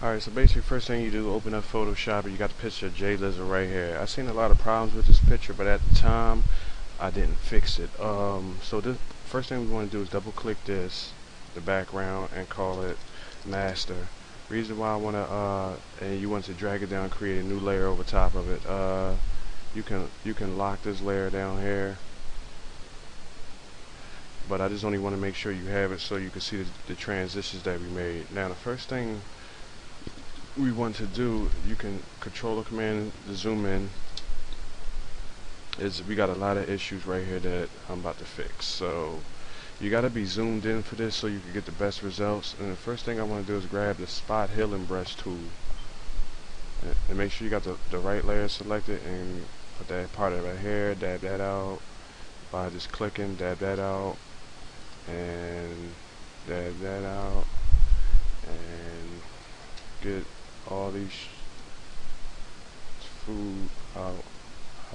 Alright, so basically first thing you do, open up Photoshop and you got the picture of Jay Lizzo right here. I seen a lot of problems with this picture, but at the time I didn't fix it. So the first thing we want to do is double click this, the background, and call it master. Reason why I want to and you want to drag it down, create a new layer over top of it. You can lock this layer down here, but I just only want to make sure you have it so you can see the transitions that we made. Now the first thing we want to do, you can control the command to zoom in, is we got a lot of issues right here that I'm about to fix. So you got to be zoomed in for this so you can get the best results. And the first thing I want to do is grab the spot healing brush tool and make sure you got the right layer selected, and put that part of right here, dab that out by just clicking, dab that out and dab that out, and get all these food out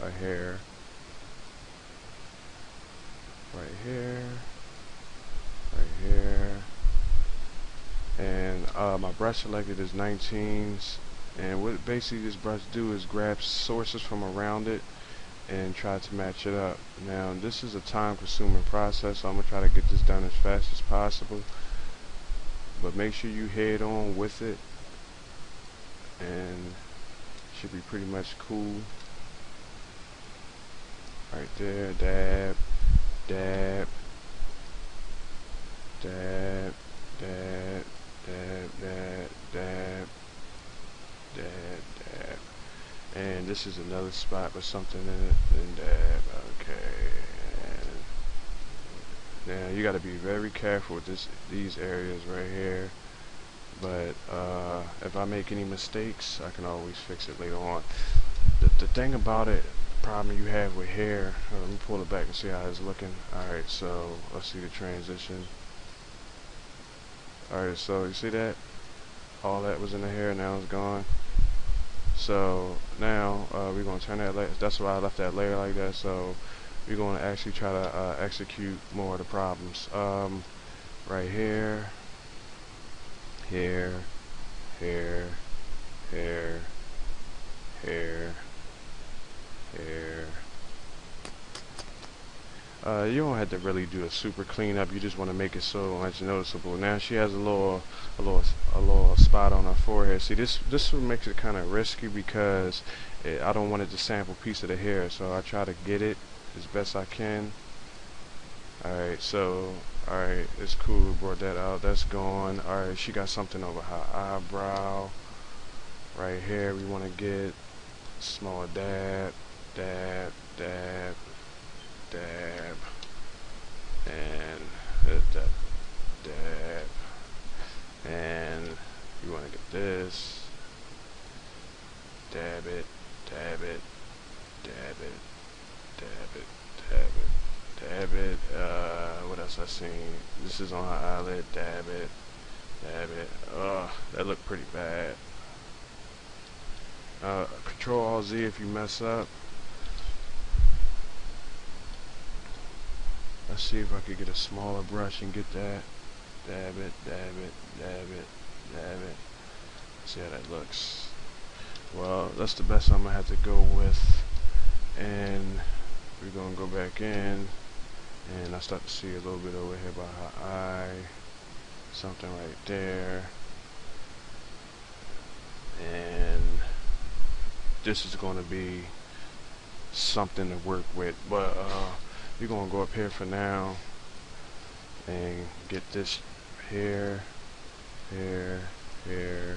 her hair right here, right here. And my brush selected is 19s, and what basically this brush do is grab sources from around it and try to match it up. Now this is a time consuming process, so I'm gonna try to get this done as fast as possible, but make sure you head on with it and should be pretty much cool. Right there, dab, dab, dab, dab, dab, dab, dab, dab, dab. And this is another spot with something in it, and dab, okay. And now you gotta be very careful with these areas right here. But if I make any mistakes, I can always fix it later on. The thing about it, the problem you have with hair, let me pull it back and see how it's looking. Alright, so let's see the transition. Alright, so you see that? All that was in the hair, now it's gone. So now we're going to turn that layer, that's why I left that layer like that. So we're going to actually try to execute more of the problems. Right here, here, here, here, here, here. You don't have to really do a super cleanup. You just want to make it so much noticeable. Now she has a little spot on her forehead. See, this makes it kind of risky because I don't want it to sample a piece of the hair, so I try to get it as best I can. Alright, so alright, it's cool, brought that out, that's gone. Alright, she got something over her eyebrow. Right here we want to get small dab, dab, dab, dab, and hit that dab, and you want to get this, dab it, dab it, dab it, dab it, dab it, dab it. What else I seen? This is on her eyelid. Dab it, dab it. That looked pretty bad. Control Alt Z if you mess up. Let's see if I could get a smaller brush and get that. Dab it, dab it, dab it, dab it. See how that looks. Well, that's the best I'm gonna have to go with, and we're gonna go back in, and I start to see a little bit over here by her eye, something right there, and this is going to be something to work with. But we're gonna go up here for now and get this here, here, here,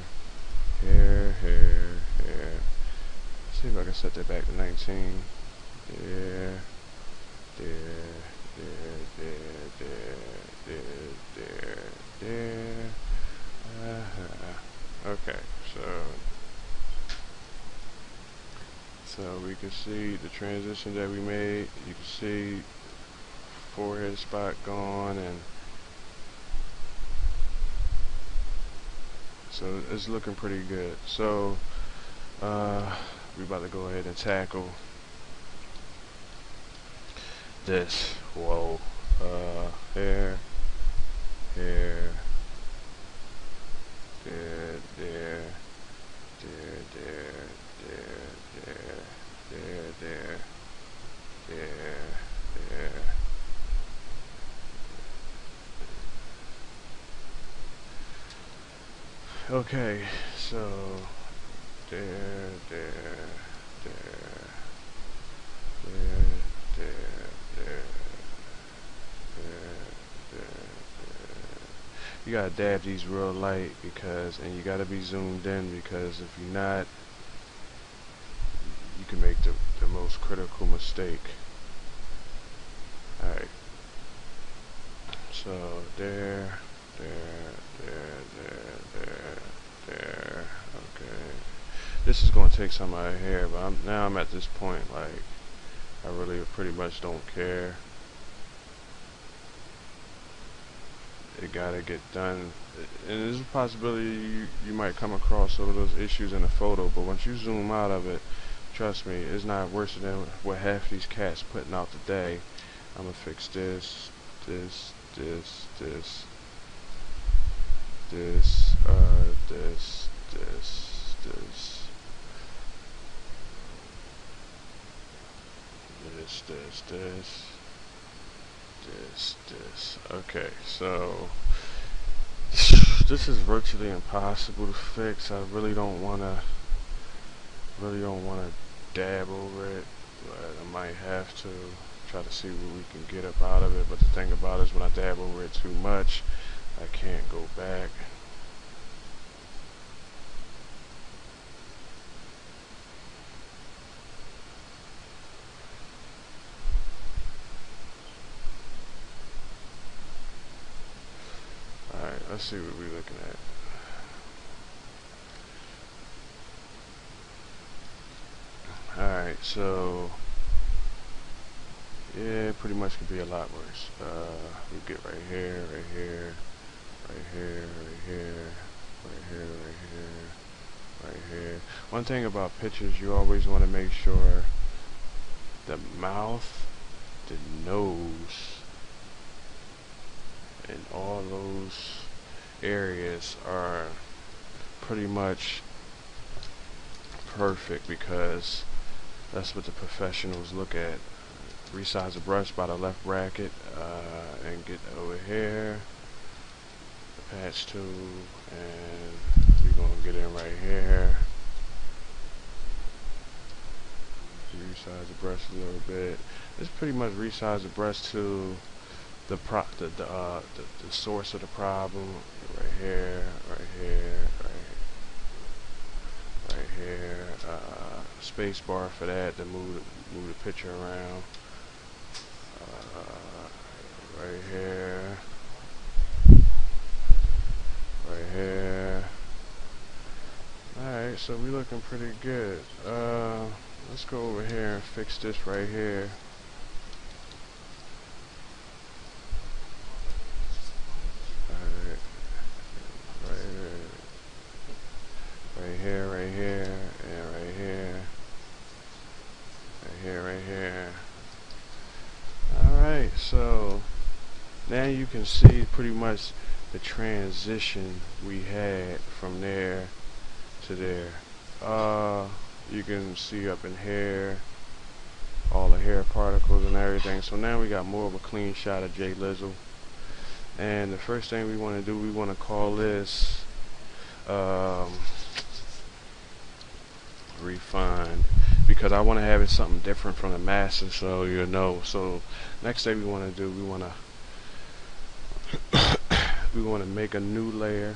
here, here, here. See if I can set that back to 19. There, there, there, there, there, there. Okay, so we can see the transition that we made. You can see forehead spot gone, and so it's looking pretty good. So we're about to go ahead and tackle this. Whoa. Here, here, there, there, there. Okay, so there, there, there, there, there. You gotta dab these real light and you gotta be zoomed in, because if you're not, you can make the most critical mistake. Alright, so there, okay. This is gonna take some out of here, but now I'm at this point, like, I really pretty much don't care. It gotta get done, and there's a possibility you might come across some of those issues in a photo, but once you zoom out of it, trust me, it's not worse than what half these cats putting out today. I'm gonna fix this, this, this, this, this, this, this. Okay, so this is virtually impossible to fix. I really don't wanna dab over it, but I might have to try to see what we can get up out of it. But the thing about it is, when I dab over it too much, I can't go back. Alright, let's see what we're looking at. Alright, so yeah, pretty much could be a lot worse. We get right here, right here, right here, right here, right here, right here, right here. One thing about pictures, you always want to make sure the mouth, the nose, and all those areas are pretty much perfect, because that's what the professionals look at. Resize the brush by the left bracket, and get over here, the patch tool, and we're going to get in right here. Resize the brush a little bit. It's pretty much resize the brush to the source of the problem. Right here, right here, right here. Space bar for that to move the picture around. Right here, right here. Alright, so we looking pretty good. Let's go over here and fix this right here. Alright, right here, right here, and right here, right here, right here. Alright, so now you can see pretty much the transition we had from there to there. You can see up in here all the hair particles and everything. So now we got more of a clean shot of Jay Lizzle. And the first thing we want to do, we want to call this refined, because I want to have it something different from the master, so you know. So next thing we want to do, we want to make a new layer,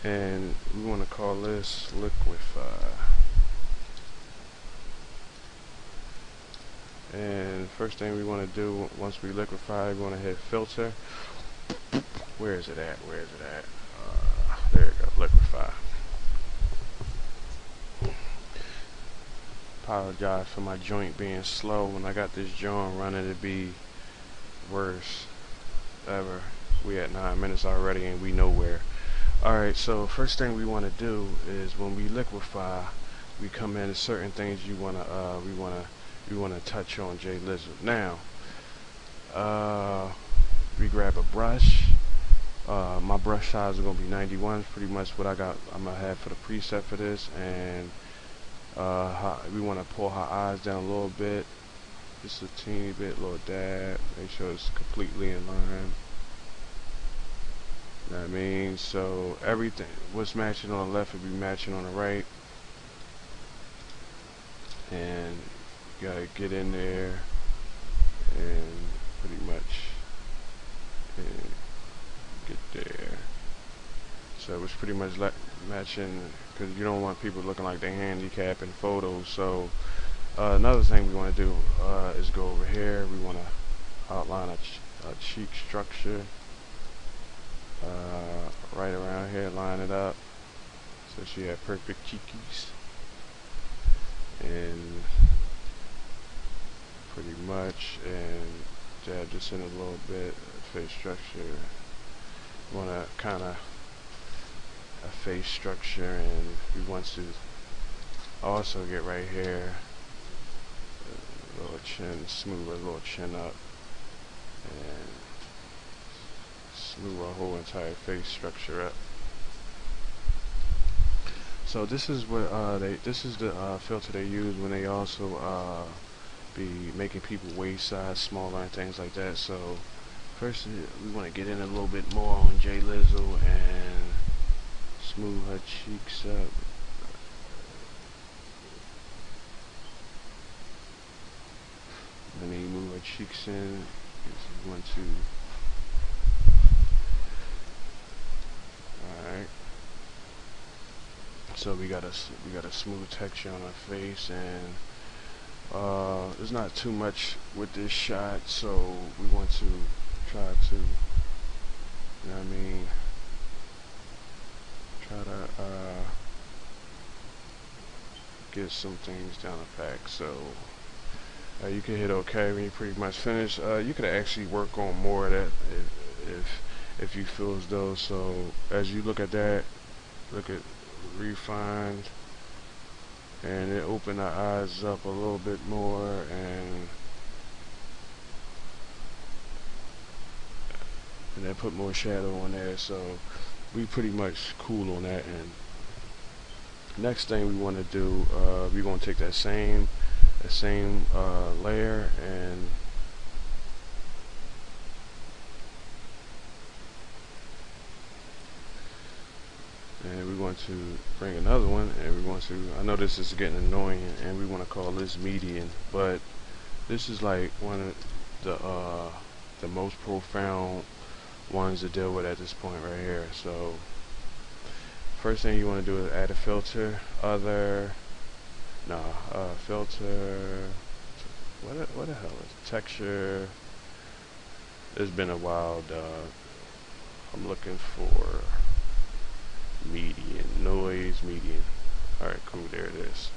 and we want to call this liquify. And first thing we want to do, once we liquefy, we want to hit filter. Where is it at? Where is it at? There you go, liquefy. Apologize for my joint being slow. When I got this joint running, it'd be worse ever. We at 9 minutes already and we nowhere. Alright, so first thing we want to do is, when we liquefy, we come in to certain things we wanna touch on Jay Lizzle. Now, we grab a brush, My brush size is gonna be 91. Pretty much what I'm gonna have for the preset for this, and we want to pull her eyes down a little bit, just a teeny bit, little dab. Make sure it's completely in line. You know what I mean? So everything, what's matching on the left will be matching on the right, and you gotta get in there and pretty much get there. So it's pretty much matching, because you don't want people looking like they're handicapped in photos. So another thing we want to do is go over here. We want to outline a cheek structure right around here, line it up so she had perfect cheekies, and pretty much, and dab this in a little bit. Face structure, want to kind of a face structure, and we want to also get right here a little chin, smooth a little chin up, and smooth our whole entire face structure up. So this is what this is the filter they use when they also be making people waist size smaller and things like that. So first we want to get in a little bit more on J Lizzo and smooth her cheeks up. And then you move her cheeks in. You want to. Alright. So we got a smooth texture on her face, and there's not too much with this shot, so we want to try to, you know what I mean, try to get some things down the pack. So you can hit OK when you pretty much finish. You could actually work on more of that if you feel as though. So as you look at that, look at refined, and it opened our eyes up a little bit more, and then put more shadow on there. So we pretty much cool on that. And next thing we want to do, we're going to take that same layer, and we're going to bring another one, and we're going to, I know this is getting annoying, and we want to call this median, but this is like one of the most profound ones to deal with at this point right here. So first thing you want to do is add a filter. Filter, what the hell is it? Texture. It's been a while, I'm looking for median, noise median. Alright, there it is.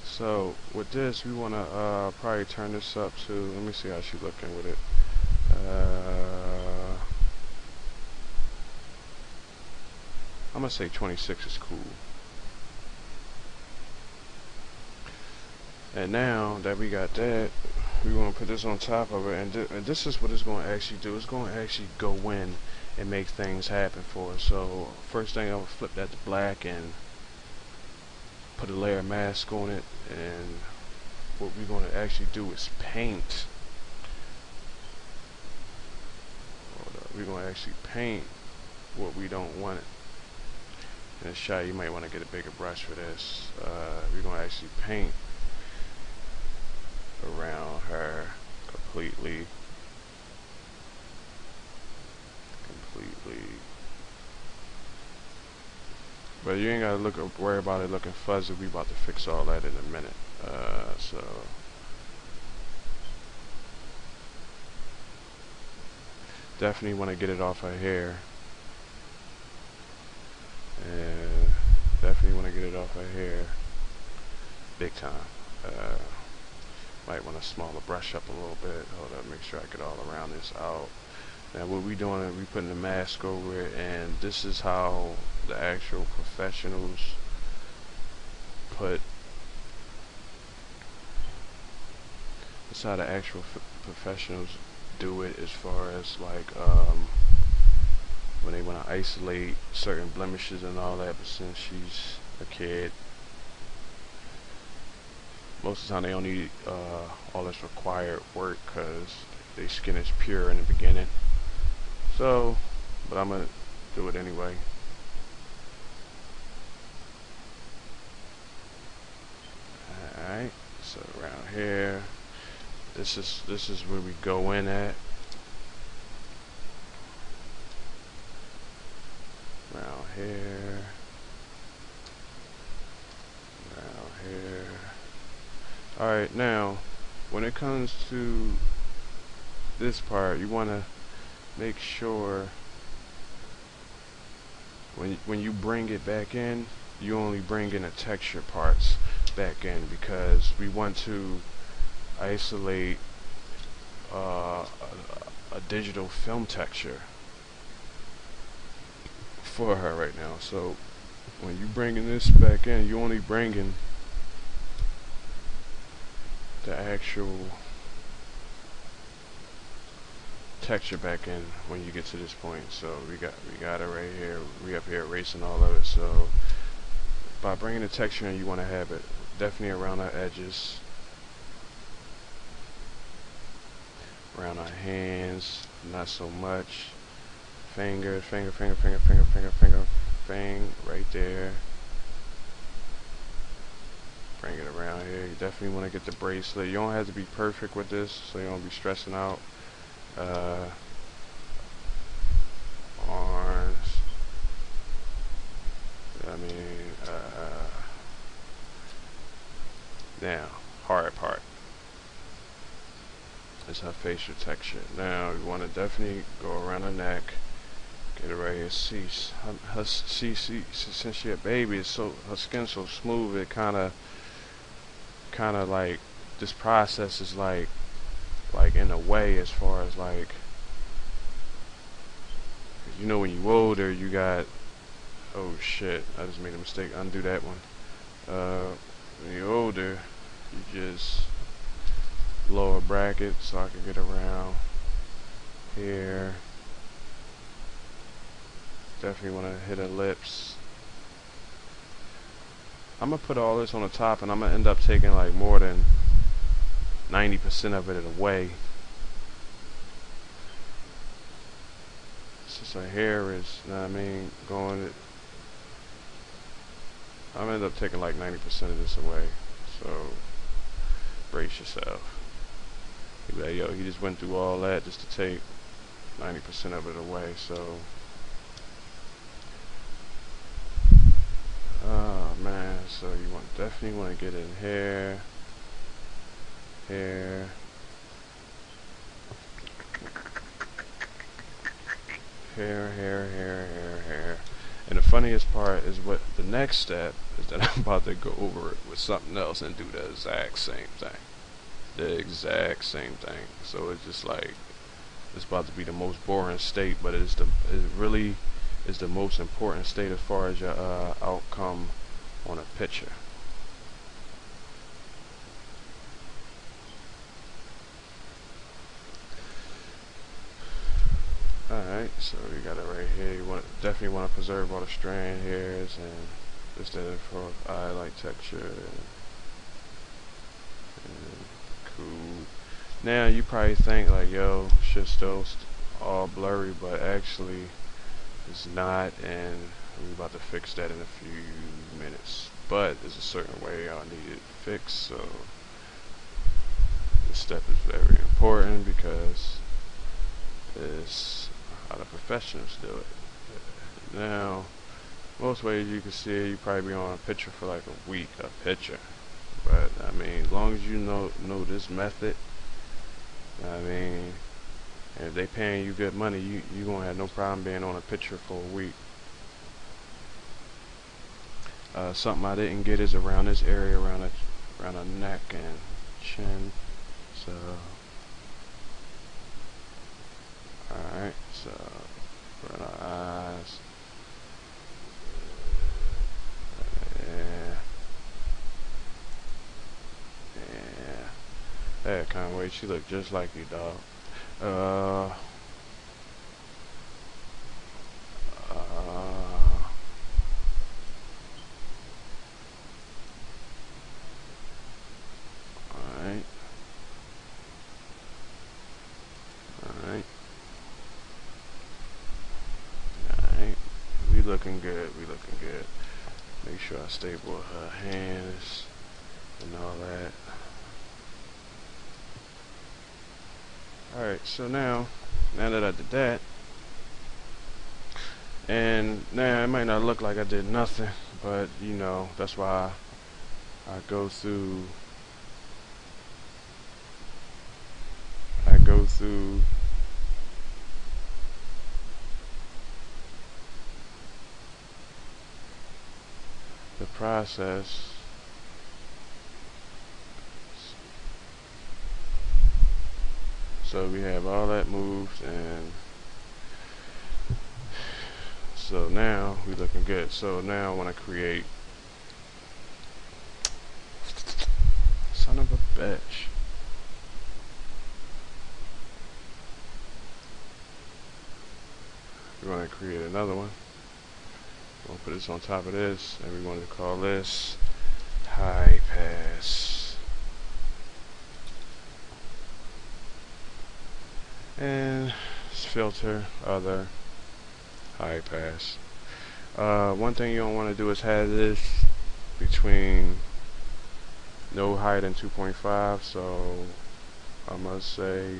So with this, we want to probably turn this up to, let me see how she's looking with it. I'm gonna say 26 is cool. And now that we got that, we want to put this on top of it, and this is what it's going to actually do. It's going to actually go in and make things happen for us. So first thing, I will flip that to black and put a layer mask on it, and what we're going to actually do is paint. We're going to actually paint what we don't want. In a shot, you might want to get a bigger brush for this. We're going to actually paint around her completely. But you ain't gotta worry about it looking fuzzy. We about to fix all that in a minute. So definitely want to get it off her hair, and definitely want to get it off her hair big time. Might want to smaller brush up a little bit. Hold up, make sure I get all around this out. Now what we doing is we putting a mask over it, and this is how the actual professionals put. This is how the actual professionals do it as far as like when they want to isolate certain blemishes and all that. But since she's a kid, most of the time they don't need all this required work because their skin is pure in the beginning. So, but I'm gonna do it anyway. Alright, so around here, this is where we go in at. Around here, around here. Alright, now when it comes to this part, you want to make sure when you bring it back in, you only bring in the texture parts back in, because we want to isolate a digital film texture for her right now. So when you bringing this back in, you only bringing the actual texture back in when you get to this point. So we got it right here. We up here erasing all of it. So by bringing the texture in, you want to have it definitely around our edges, around our hands, not so much. Finger, finger, finger, finger, finger, finger, finger, finger, right there. Bring it around here. You definitely want to get the bracelet. You don't have to be perfect with this, so you don't be stressing out. Arms. I mean, now, hard part is her facial texture. Now, you want to definitely go around her neck. Get it right here. See, since she a baby, it's so her skin's so smooth. It kind of like this process is like in a way, as far as like, you know, when you older, you got, oh shit, I just made a mistake. Undo that one. When you're older, you just lower bracket so I can get around here. Definitely want to hit her lips. I'm gonna put all this on the top, and I'm gonna end up taking like more than 90% of it away. Since her hair is, you know what I mean, going, I'm gonna end up taking like 90% of this away. So brace yourself. You're like, yo, he just went through all that just to take 90% of it away. So, oh man, so you definitely want to get in here, hair, hair. And the funniest part is what the next step is, that I'm about to go over it with something else and do the exact same thing. The exact same thing. So it's just like, it's about to be the most boring state, but it really is the most important state as far as your outcome on a picture. Alright, so we got it right here. You definitely want to preserve all the strand hairs, and just that for eye like texture, and cool. Now you probably think like, yo, shit's still all blurry, but actually it's not, and we're about to fix that in a few minutes. But there's a certain way I need it fixed, so this step is very important because it's how the professionals do it. Now, most ways you can see it, you probably be on a picture for like a week, a picture. But I mean, as long as you know this method, I mean, and if they paying you good money, you gonna have no problem being on a picture for a week. Something I didn't get is around this area, around the neck and chin. So, alright, so around our eyes. Yeah, Conway, she look just like you, dog. uh, alright, alright, alright. We looking good, we looking good. Make sure I stable her hands and all that. Alright, so now that I did that, and now it might not look like I did nothing, but you know, that's why I go through the process. So we have all that moved, and so now we looking good. So now I want to create, son of a bitch. We want to create another one. We'll put this on top of this, and we want to call this high pass. And filter other high pass. One thing you don't want to do is have this between no higher than 2.5, so I'm gonna say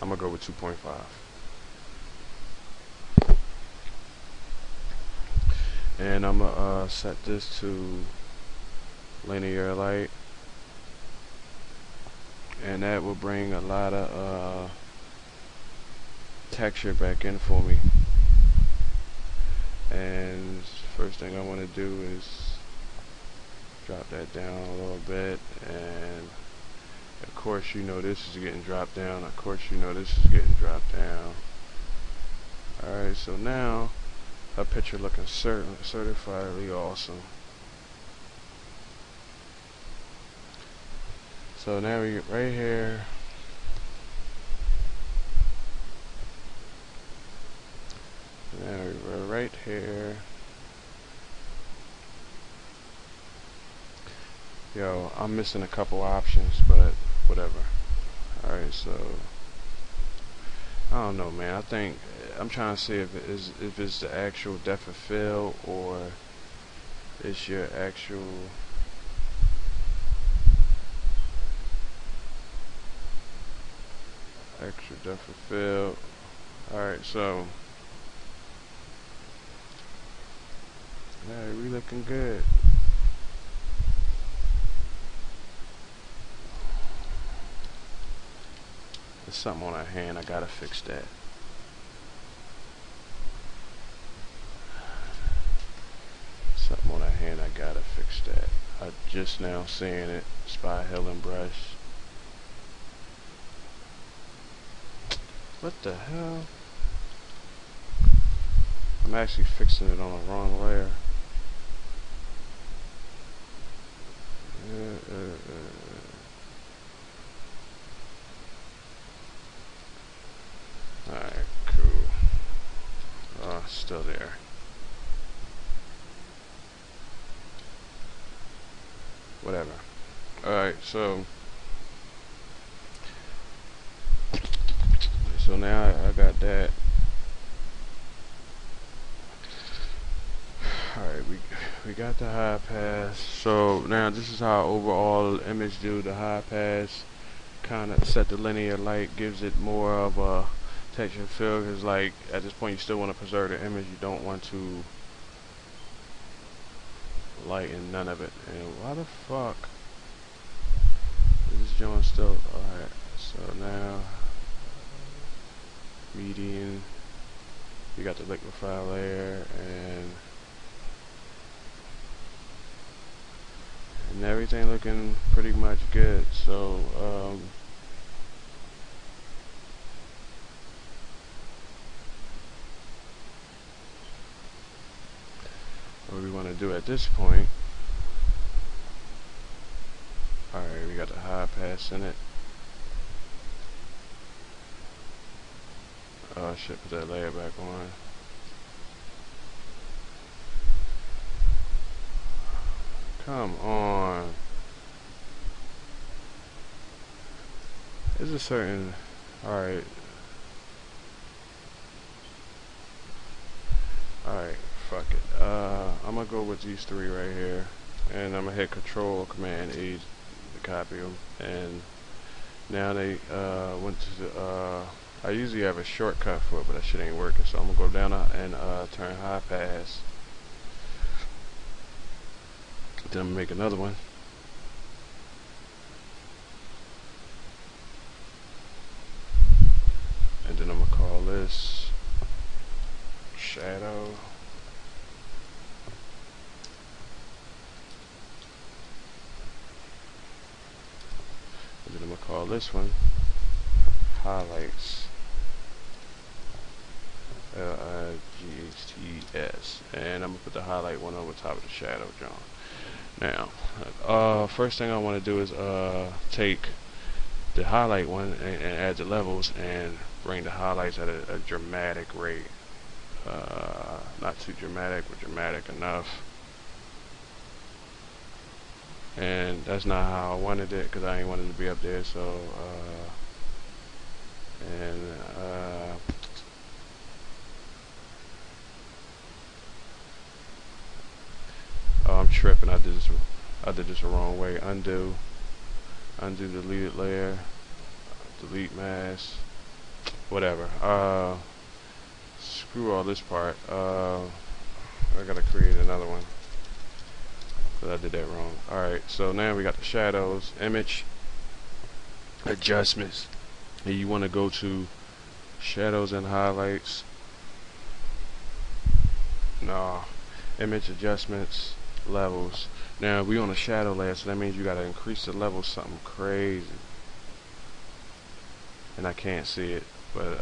I'm gonna go with 2.5. And I'm gonna set this to linear light, and that will bring a lot of texture back in for me. And first thing I want to do is drop that down a little bit, and of course you know this is getting dropped down, of course you know this is getting dropped down. Alright, so now her picture looking certifiably awesome. So now we get right here. Now we're right here. Yo, I'm missing a couple options, but whatever. Alright, so I don't know, man. I think I'm trying to see if it's the actual depth of field, or it's your actual depth of field. Alright, so yeah, we looking good. There's something on her hand, I gotta fix that. Something on her hand, I gotta fix that. I just now seeing it. Spy Hill brush. What the hell? I'm actually fixing it on the wrong layer. Alright, cool. Oh, still there. Whatever. Alright, so now I got that. Alright, we got the high pass. So now this is how overall image do. The high pass kind of set the linear light, gives it more of a texture feel, because like at this point you still want to preserve the image. You don't want to lighten none of it. And why the fuck is this joint still? Alright, so now median, you got the liquify layer, and everything looking pretty much good. So what we want to do at this point, alright, we got the high pass in it. I should put that layer back on. Come on. There's a certain... Alright. Alright, fuck it. I'm gonna go with these three right here. And I'm gonna hit Control Command E to copy them. And now they went to the... I usually have a shortcut for it, but that shit ain't working. So I'm gonna go down and turn high pass. Then I'm gonna make another one. And then I'm gonna call this shadow. And then I'm gonna call this one highlights. L-I-G-H-T-S. And I'm gonna put the highlight one over top of the shadow, John. Now, first thing I want to do is take the highlight one and add the levels and bring the highlights at a dramatic rate. Not too dramatic, but dramatic enough. And that's not how I wanted it, because I ain't wanted it to be up there. So, oh, I'm tripping. I did this the wrong way. Undo, deleted layer, delete mask, whatever. Screw all this part. I gotta create another one, because I did that wrong. Alright, so now we got the shadows, image, adjustments, and you want to go to shadows and highlights. No, image, adjustments, levels. Now we on a shadow layer, so that means you gotta increase the level something crazy. And I can't see it, but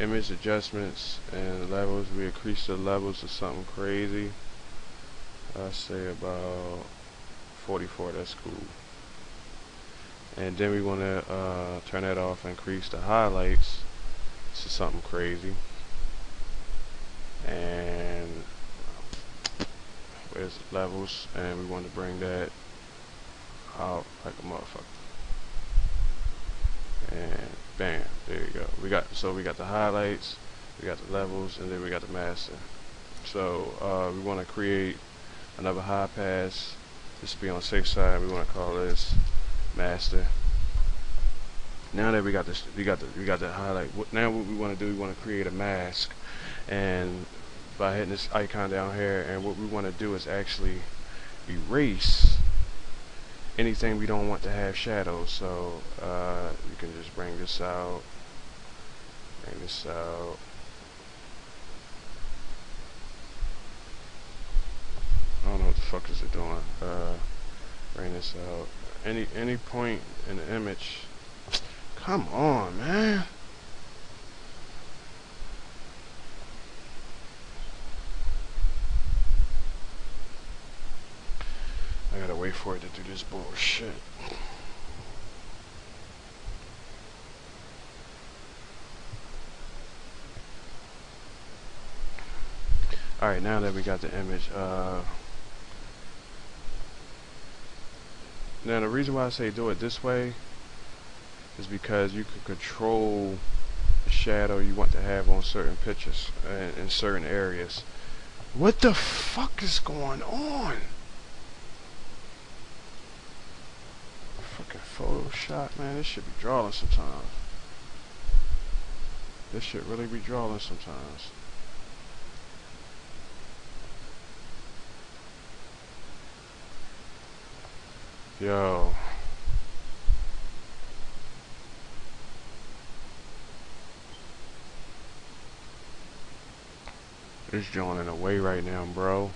image, adjustments, and levels, we increase the levels to something crazy. I say about 44. That's cool. And then we want to turn that off and increase the highlights to something crazy. And where's the levels? And we want to bring that out like a motherfucker. And bam, there you go. We got the highlights, we got the levels, and then we got the master. So we want to create another high pass. This will be on the safe side. We want to call this master. Now that we got the highlight, now what we want to do, we want to create a mask, and by hitting this icon down here, and what we want to do is actually erase anything we don't want to have shadows. So you can just bring this out, I don't know what the fuck is it doing. Bring this out. Any point in the image. Come on, man. I gotta wait for it to do this bullshit. Alright, now that we got the image, now the reason why I say do it this way is because you can control the shadow you want to have on certain pictures in certain areas. What the fuck is going on? Fucking PhotoShop, man, this should be drawing sometimes. This should really be drawing sometimes. Yo. It's drawing away right now, bro.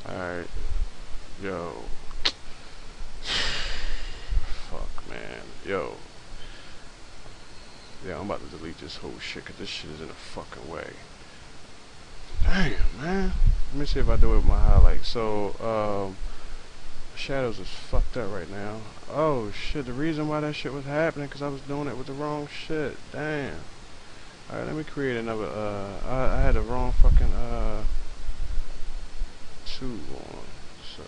Alright. Yo. Fuck, man. Yo. Yeah, I'm about to delete this whole shit because this shit is in the fucking way. Damn, man. Let me see if I do it with my highlights. So, shadows is fucked up right now. Oh shit, the reason why that shit was happening because I was doing it with the wrong shit. Damn. Alright, let me create another, I had the wrong fucking, tool on. So,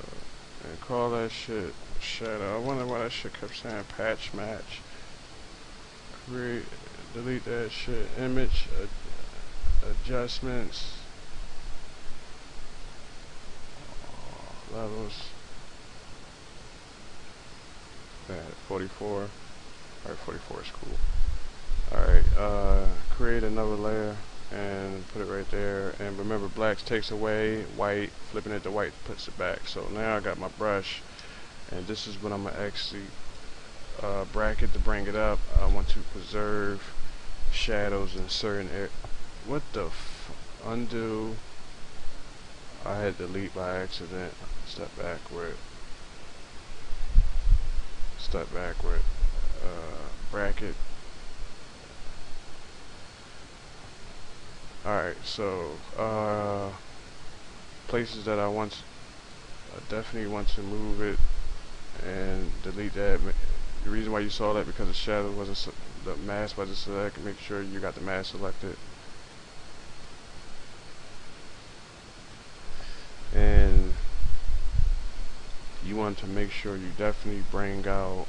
and call that shit shadow. I wonder why that shit kept saying patch match. Create, delete that shit. Image, adjustments. Levels. Bad. 44. Alright, 44 is cool. Alright, create another layer and put it right there. And remember, blacks takes away, white, flipping it to white puts it back. So now I got my brush, and this is what I'm gonna actually bracket to bring it up. I want to preserve shadows in certain areas. What the undo? I had delete by accident. Step backward. Step backward. Bracket. Alright, so places that I definitely want to move it and delete that. The reason why you saw that because the shadow wasn't the mask wasn't selected. Make sure you got the mask selected. And you want to make sure you definitely bring out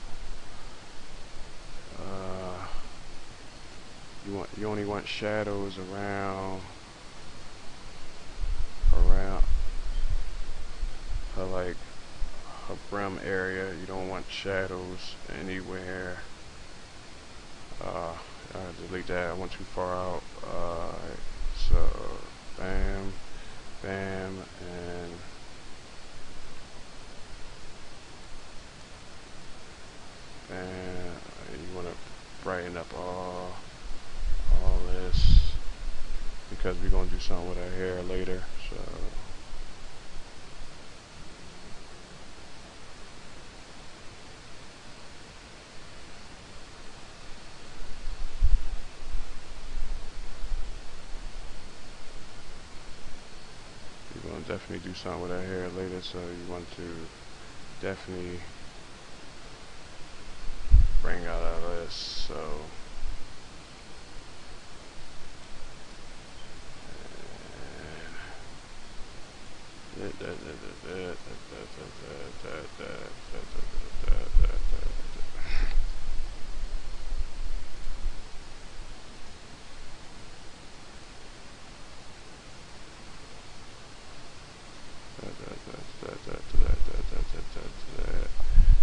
you only want shadows around her, like her brim area. You don't want shadows anywhere. Delete that. I went too far out. So bam, bam, and you want to brighten up all this because we're gonna do something with our hair later. So we're gonna definitely do something with our hair later. So you want to definitely bring out all this. So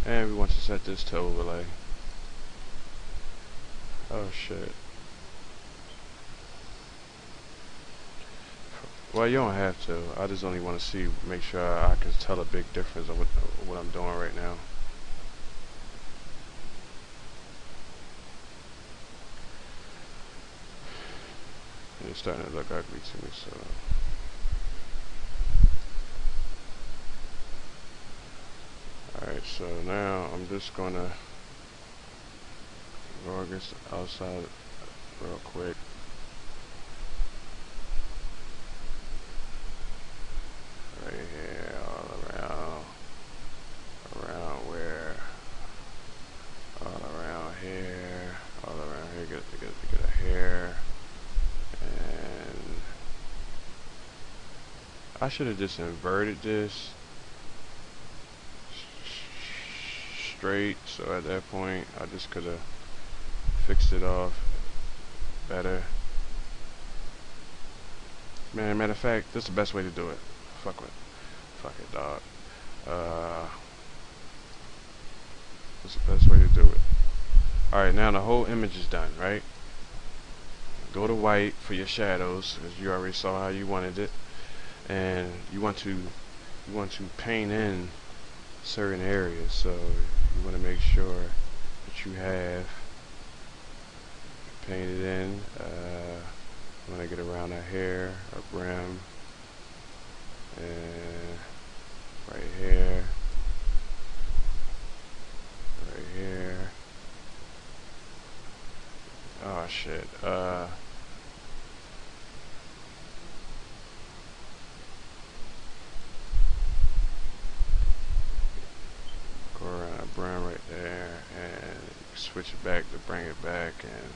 and we want to set this to overlay. Oh shit. Well, you don't have to. I just only want to see, make sure I can tell a big difference of what I'm doing right now. And it's starting to look ugly to me, so. Alright, so now I'm just gonna go against the outside real quick. Right here, all around get a hair, and I should have just inverted this straight, so at that point I just could have fixed it off better. Man, matter of fact, this is the best way to do it. Fuck it, dog. This is the best way to do it. Alright, now the whole image is done, right? Go to white for your shadows, as you already saw how you wanted it. And you want to paint in certain areas, so you want to make sure that you have painted in. You want to get around her hair, her brim, and right here, oh shit, switch it back to bring it back, and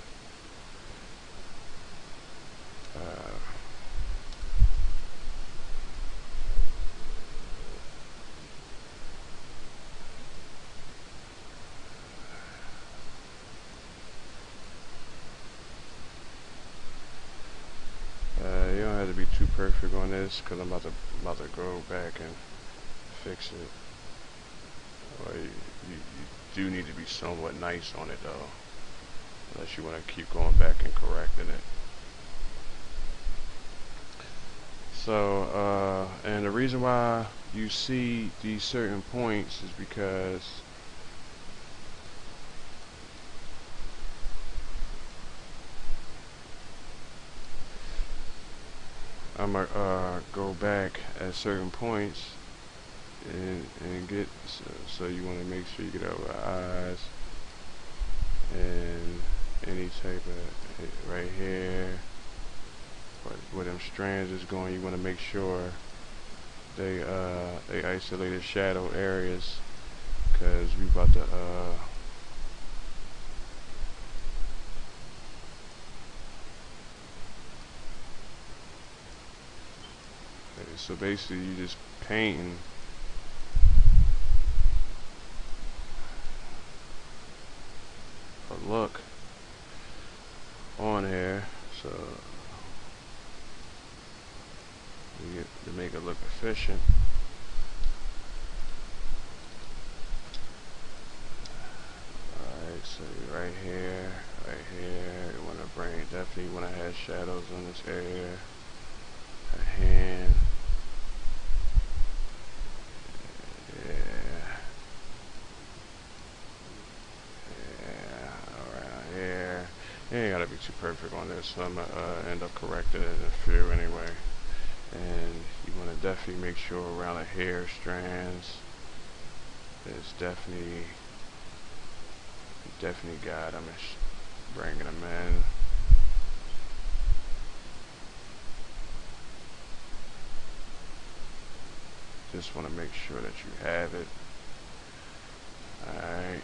you don't have to be too perfect on this, because I'm about to go back and fix it. Well, you do need to be somewhat nice on it though, unless you want to keep going back and correcting it. So, and the reason why you see these certain points is because I'm gonna go back at certain points and get, so you want to make sure you get over the eyes and any type of right here where them strands is going. You want to make sure they isolated shadow areas, because we about to so basically you just painting a look on here, so you get to make it look efficient. Alright, so right here, you want to bring, definitely want to have shadows on this area. A hand. You ain't gotta be too perfect on this, so I'm gonna end up correcting it in a few anyway. And you want to definitely make sure around the hair strands, it's definitely got them, bringing them in. Just want to make sure that you have it. Alright.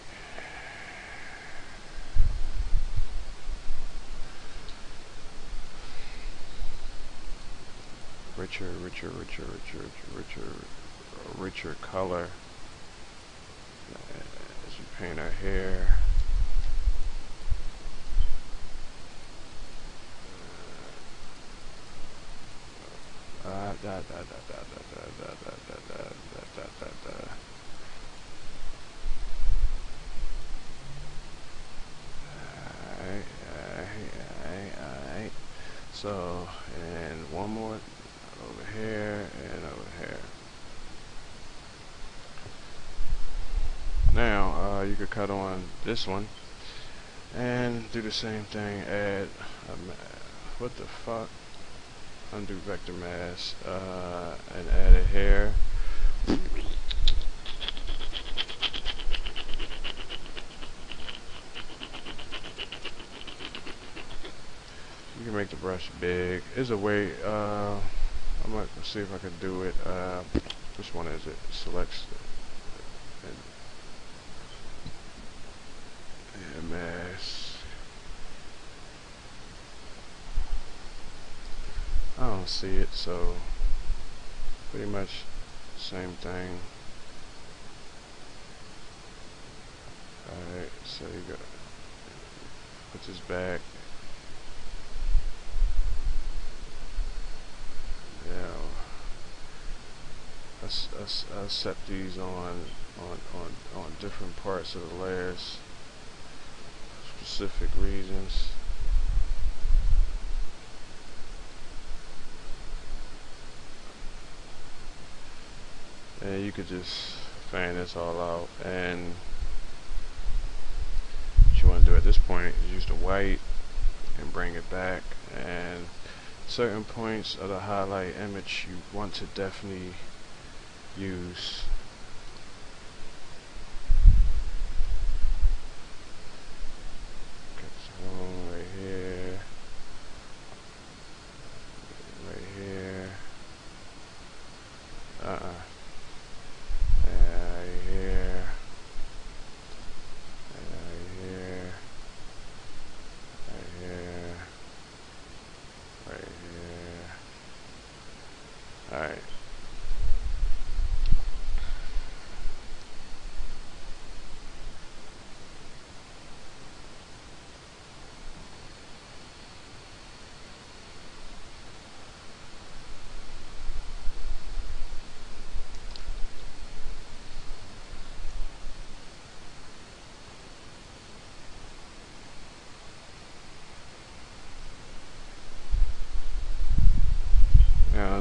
richer color as you paint our hair. Alright. So, and one more over here and over here. Now, you could cut on this one and do the same thing. Add what the fuck? Undo vector mask and add it here. You can make the brush big. There's a way. I'm gonna see if I can do it. Which one is it? Selects and mask. I don't see it, so pretty much same thing. Alright, so you got put this back. I set these on different parts of the layers, specific reasons. And you could just fan this all out, and what you want to do at this point is use the white and bring it back, and certain points of the highlight image you want to definitely use. Right here, right here, right here, right here.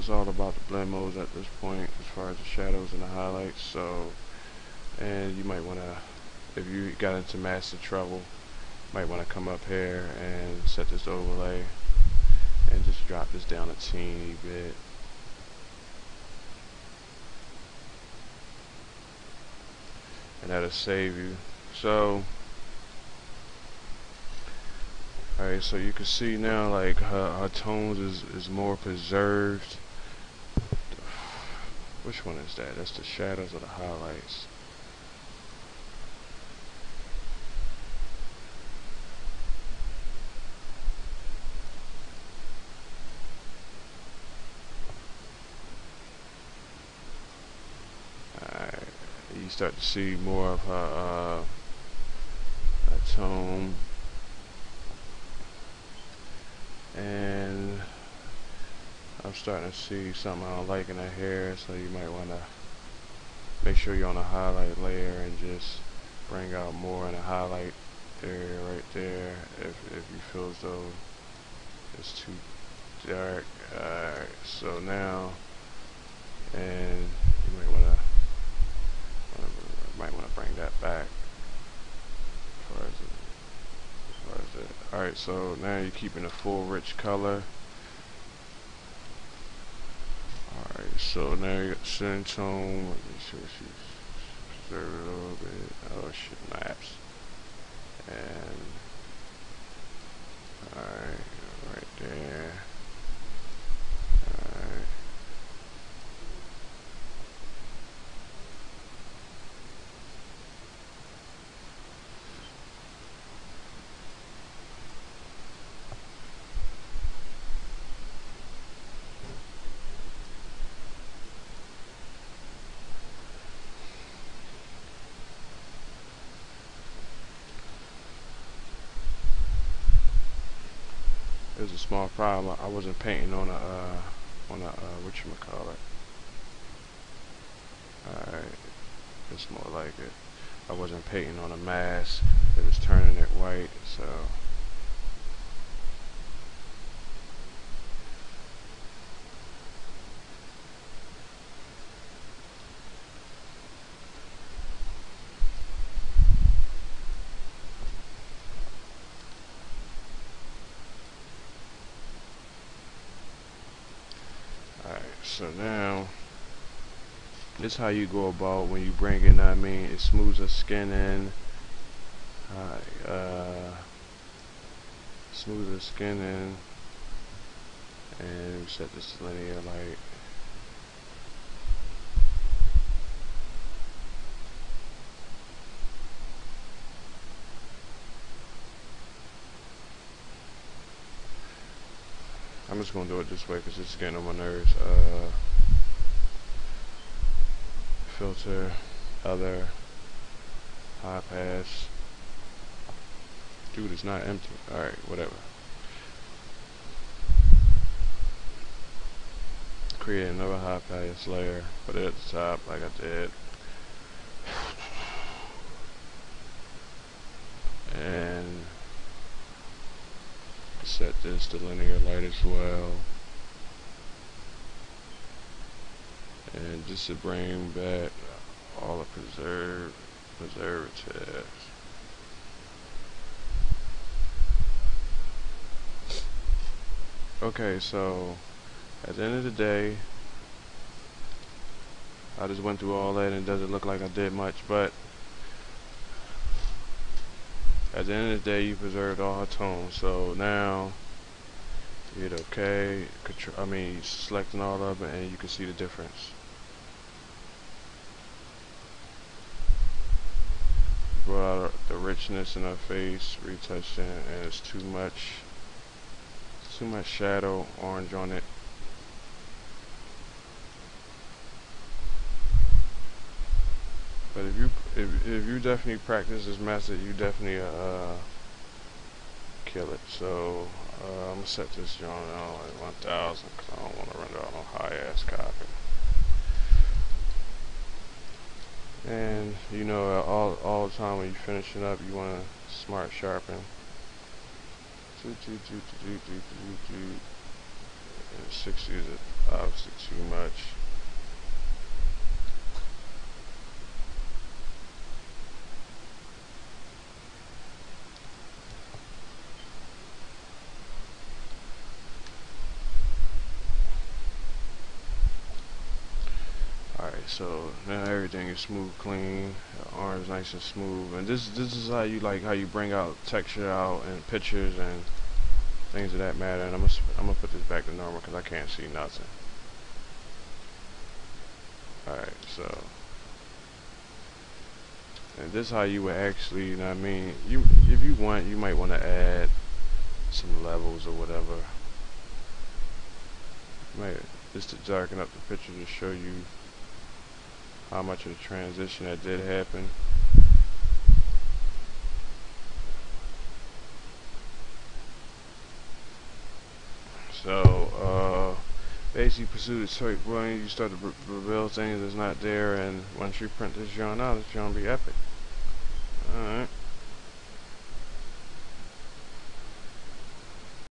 it's all about the blend modes at this point as far as the shadows and the highlights. So, and you might want to, if you got into massive trouble, might want to come up here and set this overlay and just drop this down a teeny bit. And that'll save you. So, alright, so you can see now like her tones is more preserved. Which one is that? That's the shadows or the highlights. Alright, you start to see more of her tone. And I'm starting to see something I don't like in her hair, so you might want to make sure you're on a highlight layer and just bring out more in the highlight area right there if you feel as though it's too dark. Alright, so now, and you might want to bring that back as far as it. Alright, so now you're keeping a full rich color. Alright, so now you got skin tone. Let me see if she's preserved a little bit. Oh shit, maps. And alright, right there. Alright. There's a small problem. I wasn't painting on a whatchamacallit. Alright, it's more like it. I wasn't painting on a mask. It was turning it white, so so now this is how you go about when you bring in, I mean, it smooths the skin in, smooth the skin in, and set this to linear light. I'm just gonna do it this way because it's getting on my nerves. Filter, other, high pass. Dude, it's not empty. Alright, whatever. Create another high pass layer. Put it at the top like I did. And set this to linear light as well. And just to bring back all the preservatives. Okay, so at the end of the day, I just went through all that and it doesn't look like I did much, but at the end of the day, you preserved all her tones. So now you hit OK. Selecting all of them, and you can see the difference. Brought out the richness in her face, retouching, and it's too much shadow, orange on it. But if you definitely practice this method, you definitely kill it. So I'm gonna set this joint on like 1000 because I don't want to render out no high ass copy. And you know, all the time when you finish it up, you want to smart sharpen. And 60 is obviously too much. Alright, so now everything is smooth, clean. The arm's nice and smooth, and this is how you bring out texture out in pictures and things of that matter. And I'm gonna put this back to normal because I can't see nothing. Alright, so, and this is how you would actually, you know what I mean, if you want, you might want to add some levels or whatever. Just to darken up the picture to show you how much of the transition that did happen. So, basically pursue the swipe button, you start to reveal things that's not there, and once you print this joint out, it's gonna be epic.